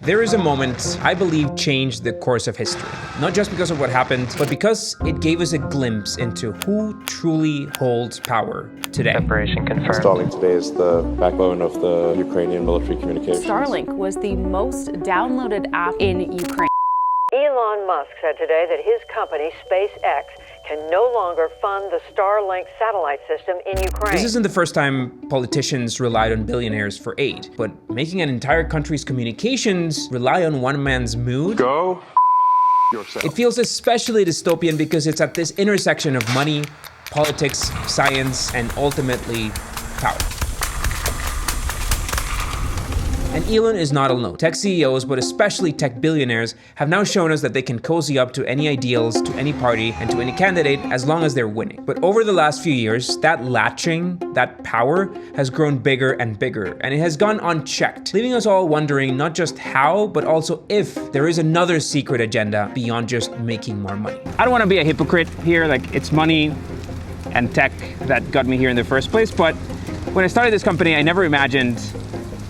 There is a moment I believe changed the course of history. Not just because of what happened, but because it gave us a glimpse into who truly holds power today. Separation confirmed. Starlink today is the backbone of the Ukrainian military communications. Starlink was the most downloaded app in Ukraine. Elon Musk said today that his company, SpaceX, can no longer fund the Starlink satellite system in Ukraine. This isn't the first time politicians relied on billionaires for aid, but making an entire country's communications rely on one man's mood? Go yourself. It feels especially dystopian because it's at this intersection of money, politics, science, and ultimately power. And Elon is not alone. Tech CEOs, but especially tech billionaires, have now shown us that they can cozy up to any ideals, to any party, and to any candidate as long as they're winning. But over the last few years, that latching, that power, has grown bigger and bigger, and it has gone unchecked, leaving us all wondering not just how, but also if there is another secret agenda beyond just making more money. I don't want to be a hypocrite here, like it's money and tech that got me here in the first place, but when I started this company, I never imagined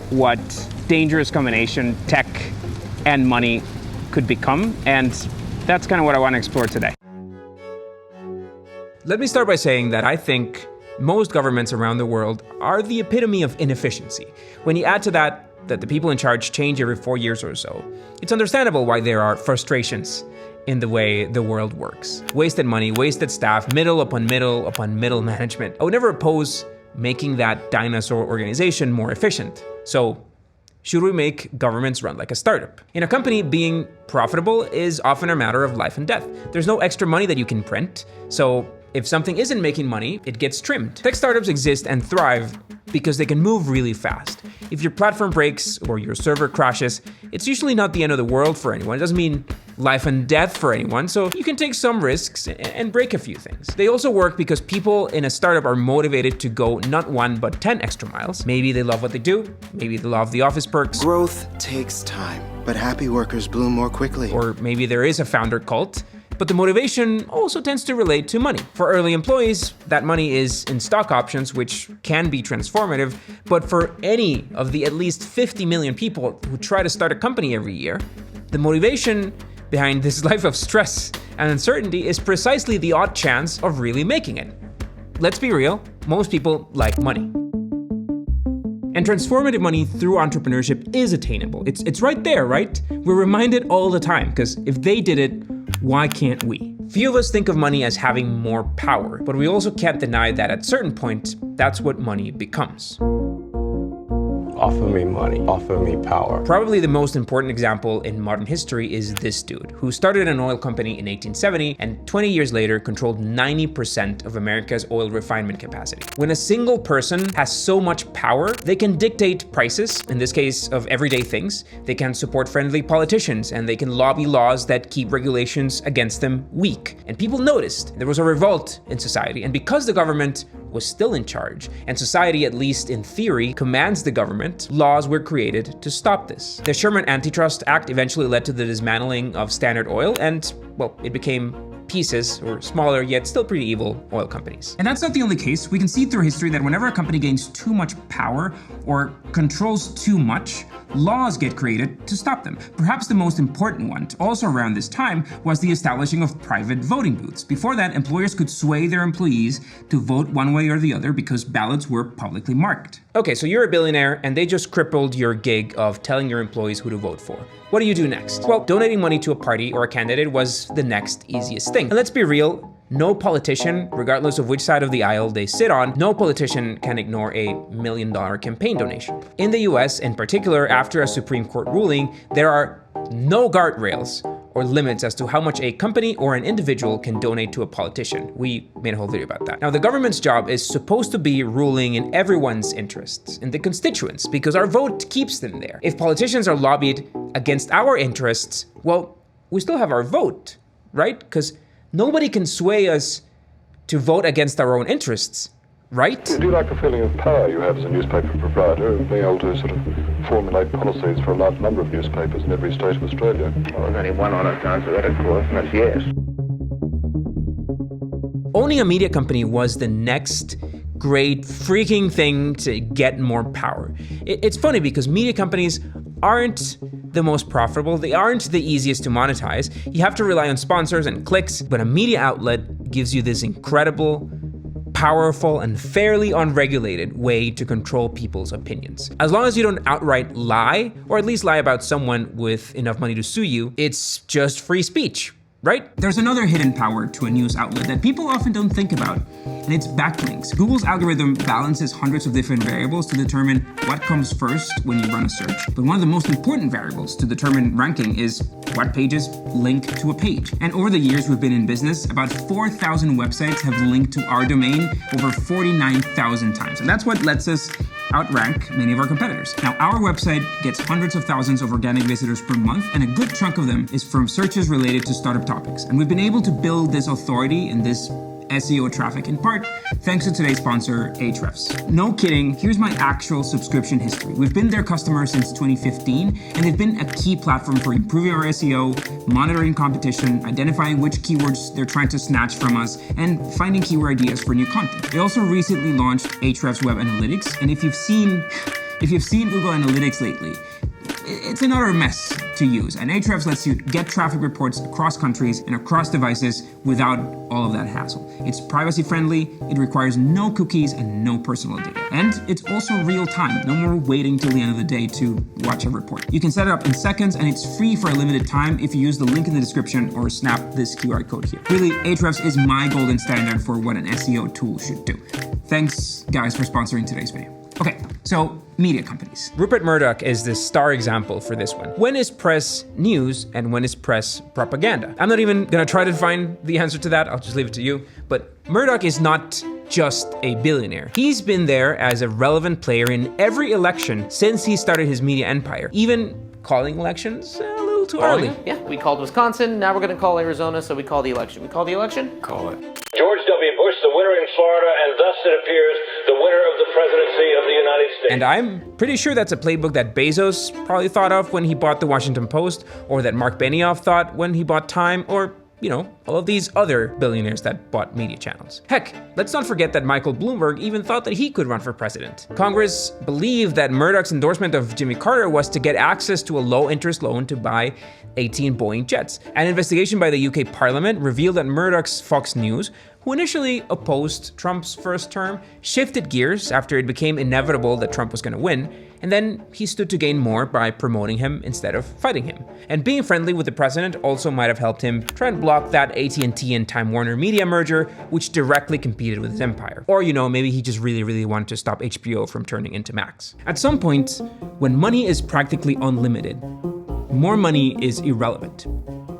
what dangerous combination tech and money could become, and that's kind of what I want to explore today. Let me start by saying that I think most governments around the world are the epitome of inefficiency. When you add to that the people in charge change every 4 years or so, it's understandable why there are frustrations in the way the world works. Wasted money, wasted staff, middle upon middle management. I would never oppose making that dinosaur organization more efficient. So, should we make governments run like a startup? In a company, being profitable is often a matter of life and death. There's no extra money that you can print, so if something isn't making money, it gets trimmed. Tech startups exist and thrive because they can move really fast. If your platform breaks or your server crashes, it's usually not the end of the world for anyone. It doesn't mean life and death for anyone, so you can take some risks and break a few things. They also work because people in a startup are motivated to go not 1 but 10 extra miles. Maybe they love what they do, maybe they love the office perks. Growth takes time, but happy workers bloom more quickly. Or maybe there is a founder cult, but the motivation also tends to relate to money. For early employees, that money is in stock options, which can be transformative, but for any of the at least 50 million people who try to start a company every year, the motivation behind this life of stress and uncertainty is precisely the odd chance of really making it. Let's be real, most people like money. And transformative money through entrepreneurship is attainable. It's right there, right? We're reminded all the time, because if they did it, why can't we? Few of us think of money as having more power, but we also can't deny that at certain point, that's what money becomes. Offer me money, offer me power. Probably the most important example in modern history is this dude, who started an oil company in 1870 and 20 years later controlled 90% of America's oil refinement capacity. When a single person has so much power, they can dictate prices, in this case of everyday things, they can support friendly politicians, and they can lobby laws that keep regulations against them weak. And people noticed there was a revolt in society, and because the government was still in charge, and society, at least in theory, commands the government, laws were created to stop this. The Sherman Antitrust Act eventually led to the dismantling of Standard Oil, and, well, it became pieces, or smaller yet still pretty evil, oil companies. And that's not the only case. We can see through history that whenever a company gains too much power or controls too much, laws get created to stop them. Perhaps the most important one, also around this time, was the establishing of private voting booths. Before that, employers could sway their employees to vote one way or the other because ballots were publicly marked. Okay, so you're a billionaire and they just crippled your gig of telling your employees who to vote for. What do you do next? Well, donating money to a party or a candidate was the next easiest thing. And let's be real, no politician, regardless of which side of the aisle they sit on, no politician can ignore a $1 million campaign donation. In the US, in particular, after a Supreme Court ruling, there are no guardrails or limits as to how much a company or an individual can donate to a politician. We made a whole video about that. Now, the government's job is supposed to be ruling in everyone's interests, in the constituents, because our vote keeps them there. If politicians are lobbied against our interests, well, we still have our vote, right? Because nobody can sway us to vote against our own interests, right? Do you like the feeling of power you have as a newspaper proprietor, of being able to sort of formulate policies for a large number of newspapers in every state of Australia? Well, there's only one honest answer to that, of course, and that's yes. Owning a media company was the next great freaking thing to get more power. It's funny because media companies aren't the most profitable, they aren't the easiest to monetize. You have to rely on sponsors and clicks, but a media outlet gives you this incredible, powerful, and fairly unregulated way to control people's opinions. As long as you don't outright lie, or at least lie about someone with enough money to sue you, it's just free speech, right? There's another hidden power to a news outlet that people often don't think about, and it's backlinks. Google's algorithm balances hundreds of different variables to determine what comes first when you run a search. But one of the most important variables to determine ranking is what pages link to a page. And over the years we've been in business, about 4,000 websites have linked to our domain over 49,000 times. And that's what lets us outrank many of our competitors. Now, our website gets hundreds of thousands of organic visitors per month, and a good chunk of them is from searches related to startup topics. And we've been able to build this authority and this SEO traffic in part thanks to today's sponsor, Ahrefs. No kidding, here's my actual subscription history. We've been their customer since 2015, and they've been a key platform for improving our SEO, monitoring competition, identifying which keywords they're trying to snatch from us, and finding keyword ideas for new content. They also recently launched Ahrefs Web Analytics, and if you've seen Google Analytics lately, it's another mess to use, and Ahrefs lets you get traffic reports across countries and across devices without all of that hassle. It's privacy friendly, it requires no cookies and no personal data. And it's also real time, no more waiting till the end of the day to watch a report. You can set it up in seconds, and it's free for a limited time if you use the link in the description or snap this QR code here. Really, Ahrefs is my golden standard for what an SEO tool should do. Thanks guys for sponsoring today's video. Okay, so media companies. Rupert Murdoch is the star example for this one. When is press news and when is press propaganda? I'm not even gonna try to find the answer to that, I'll just leave it to you. But Murdoch is not just a billionaire. He's been there as a relevant player in every election since he started his media empire, even calling elections a little too early. Yeah, we called Wisconsin, now we're gonna call Arizona, so we call the election. We call the election? Call it. George W. Bush, the winner in Florida, and thus it appears the winner of the presidency of the United States. And I'm pretty sure that's a playbook that Bezos probably thought of when he bought the Washington Post, or that Mark Benioff thought when he bought Time, or all of these other billionaires that bought media channels. Heck, let's not forget that Michael Bloomberg even thought that he could run for president. Congress believed that Murdoch's endorsement of Jimmy Carter was to get access to a low-interest loan to buy 18 Boeing jets. An investigation by the UK Parliament revealed that Murdoch's Fox News, who initially opposed Trump's first term, shifted gears after it became inevitable that Trump was going to win, and then he stood to gain more by promoting him instead of fighting him. And being friendly with the president also might have helped him try and block that AT&T and Time Warner Media merger, which directly competed with his empire. Or, maybe he just really wanted to stop HBO from turning into Max. At some point, when money is practically unlimited, more money is irrelevant.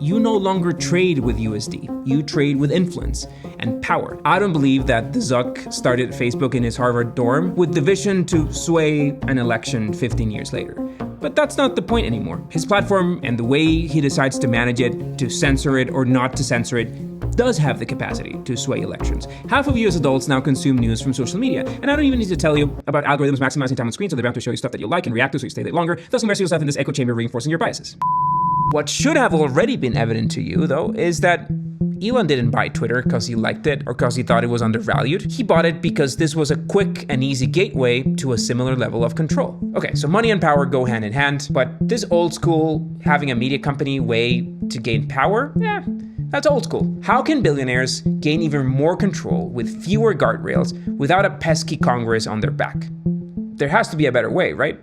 You no longer trade with USD, you trade with influence and power. I don't believe that the Zuck started Facebook in his Harvard dorm with the vision to sway an election 15 years later. But that's not the point anymore. His platform and the way he decides to manage it, to censor it or not to censor it, does have the capacity to sway elections. Half of you as adults now consume news from social media, and I don't even need to tell you about algorithms maximizing time on screen so they're bound to show you stuff that you like and react to so you stay there longer, thus immersing yourself in this echo chamber reinforcing your biases. What should have already been evident to you, though, is that Elon didn't buy Twitter because he liked it or because he thought it was undervalued. He bought it because this was a quick and easy gateway to a similar level of control. Okay, so money and power go hand in hand, but this old school, having a media company way to gain power, that's old school. How can billionaires gain even more control with fewer guardrails without a pesky Congress on their back? There has to be a better way, right?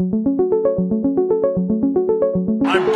I'm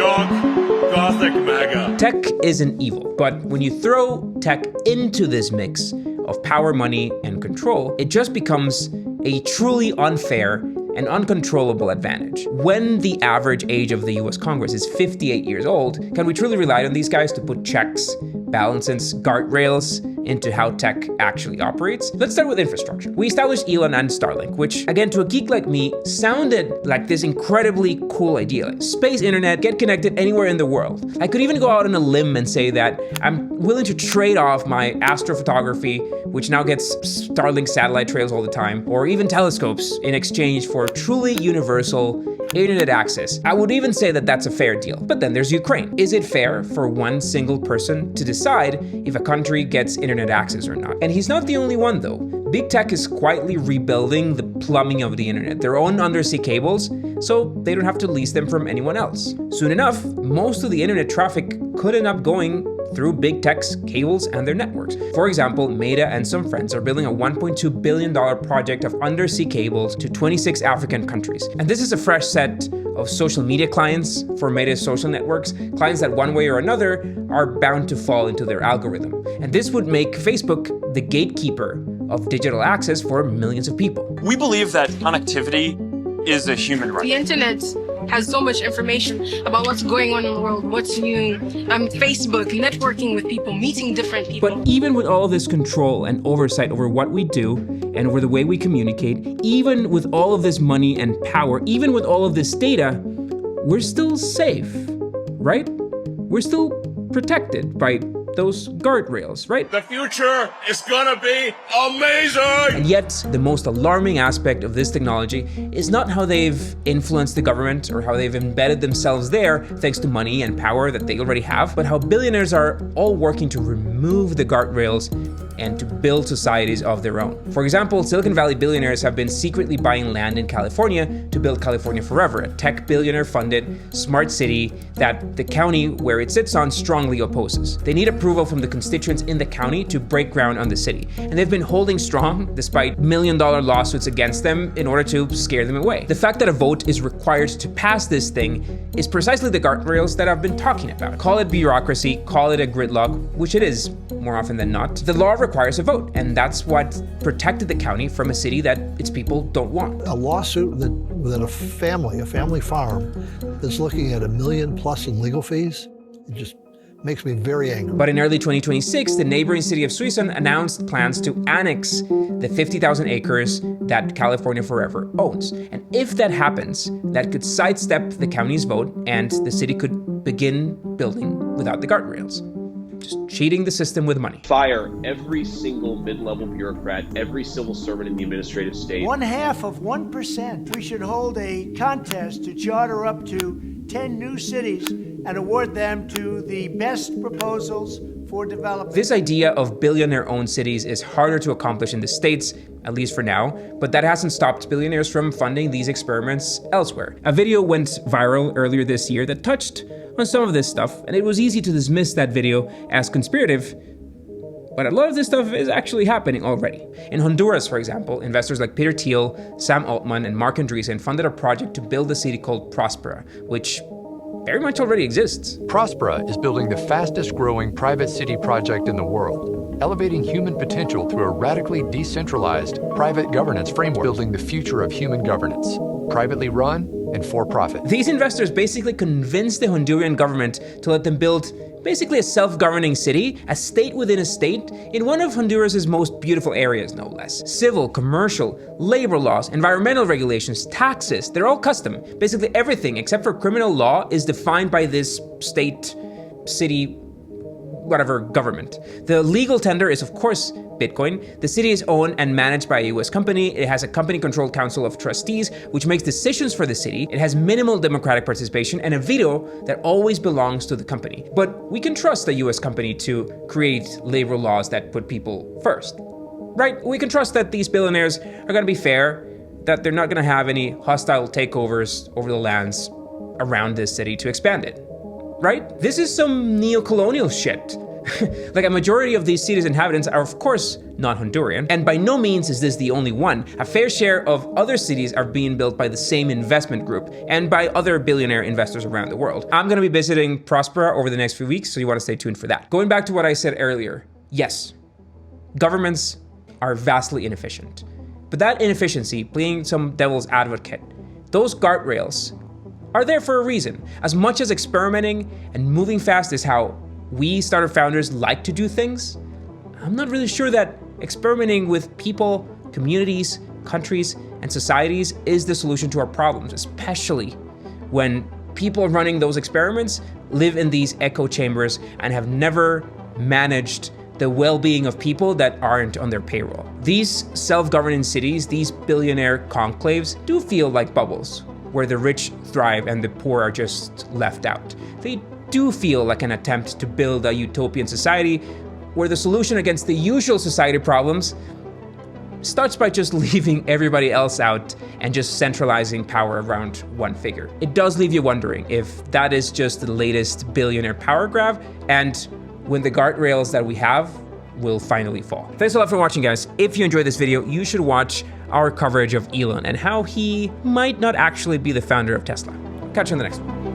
Gothic MAGA. Tech isn't evil, but when you throw tech into this mix of power, money, and control, it just becomes a truly unfair and uncontrollable advantage. When the average age of the US Congress is 58 years old, can we truly rely on these guys to put checks, balances, guardrails into how tech actually operates? Let's start with infrastructure. We established Elon and Starlink, which, again, to a geek like me, sounded like this incredibly cool idea. Like space internet, get connected anywhere in the world. I could even go out on a limb and say that I'm willing to trade off my astrophotography, which now gets Starlink satellite trails all the time, or even telescopes in exchange for truly universal internet access. I would even say that that's a fair deal. But then there's Ukraine. Is it fair for one single person to decide if a country gets internet internet access or not. And he's not the only one though. Big tech is quietly rebuilding the plumbing of the internet, their own undersea cables, so they don't have to lease them from anyone else. Soon enough, most of the internet traffic could end up going through big tech's cables and their networks. For example, Meta and some friends are building a $1.2 billion project of undersea cables to 26 African countries. And this is a fresh set of social media clients for Meta's social networks, clients that one way or another are bound to fall into their algorithm. And this would make Facebook the gatekeeper of digital access for millions of people. We believe that connectivity is a human right. The internet has so much information about what's going on in the world, what's new. Facebook, networking with people, meeting different people. But even with all of this control and oversight over what we do and over the way we communicate, even with all of this money and power, even with all of this data, we're still safe, right? We're still protected by those guardrails, right? The future is gonna be amazing! And yet, the most alarming aspect of this technology is not how they've influenced the government or how they've embedded themselves there thanks to money and power that they already have, but how billionaires are all working to remove the guardrails and to build societies of their own. For example, Silicon Valley billionaires have been secretly buying land in California to build California Forever, a tech billionaire-funded smart city that the county where it sits on strongly opposes. They need approval from the constituents in the county to break ground on the city, and they've been holding strong despite million-dollar lawsuits against them in order to scare them away. The fact that a vote is required to pass this thing is precisely the guardrails that I've been talking about. Call it bureaucracy, call it a gridlock, which it is more often than not. The law requires a vote, and that's what protected the county from a city that its people don't want. A lawsuit within a family farm that's looking at $1 million plus in legal fees, it just makes me very angry. But in early 2026, the neighboring city of Suisun announced plans to annex the 50,000 acres that California Forever owns. And if that happens, that could sidestep the county's vote and the city could begin building without the guardrails. Just cheating the system with money. Fire every single mid-level bureaucrat, every civil servant in the administrative state. 0.5%. We should hold a contest to charter up to 10 new cities and award them to the best proposals for development. This idea of billionaire-owned cities is harder to accomplish in the States, at least for now, but that hasn't stopped billionaires from funding these experiments elsewhere. A video went viral earlier this year that touched on some of this stuff, and it was easy to dismiss that video as conspirative, but a lot of this stuff is actually happening already. In Honduras, for example, investors like Peter Thiel, Sam Altman, and Mark Andreessen funded a project to build a city called Prospera, which very much already exists. Prospera is building the fastest growing private city project in the world, elevating human potential through a radically decentralized private governance framework, building the future of human governance, privately run and for profit. These investors basically convinced the Honduran government to let them build basically a self-governing city, a state within a state, in one of Honduras's most beautiful areas, no less. Civil, commercial, labor laws, environmental regulations, taxes, they're all custom. Basically everything except for criminal law is defined by this state, city, whatever government. The legal tender is, of course, Bitcoin. The city is owned and managed by a US company. It has a company-controlled council of trustees, which makes decisions for the city. It has minimal democratic participation and a veto that always belongs to the company. But we can trust a US company to create labor laws that put people first, right? We can trust that these billionaires are going to be fair, that they're not going to have any hostile takeovers over the lands around this city to expand it, right? This is some neo-colonial shit. Like, a majority of these cities' inhabitants are, of course, not Honduran, and by no means is this the only one. A fair share of other cities are being built by the same investment group and by other billionaire investors around the world. I'm going to be visiting Prospera over the next few weeks, so you want to stay tuned for that. Going back to what I said earlier, yes, governments are vastly inefficient. But that inefficiency, playing some devil's advocate, those guardrails are there for a reason. As much as experimenting and moving fast is how we startup founders like to do things, I'm not really sure that experimenting with people, communities, countries, and societies is the solution to our problems, especially when people running those experiments live in these echo chambers and have never managed the well-being of people that aren't on their payroll. These self-governing cities, these billionaire conclaves, do feel like bubbles where the rich thrive and the poor are just left out. They do feel like an attempt to build a utopian society where the solution against the usual society problems starts by just leaving everybody else out and just centralizing power around one figure. It does leave you wondering if that is just the latest billionaire power grab, and when the guardrails that we have will finally fall. Thanks a lot for watching, guys. If you enjoyed this video, you should watch our coverage of Elon and how he might not actually be the founder of Tesla. Catch you on the next one.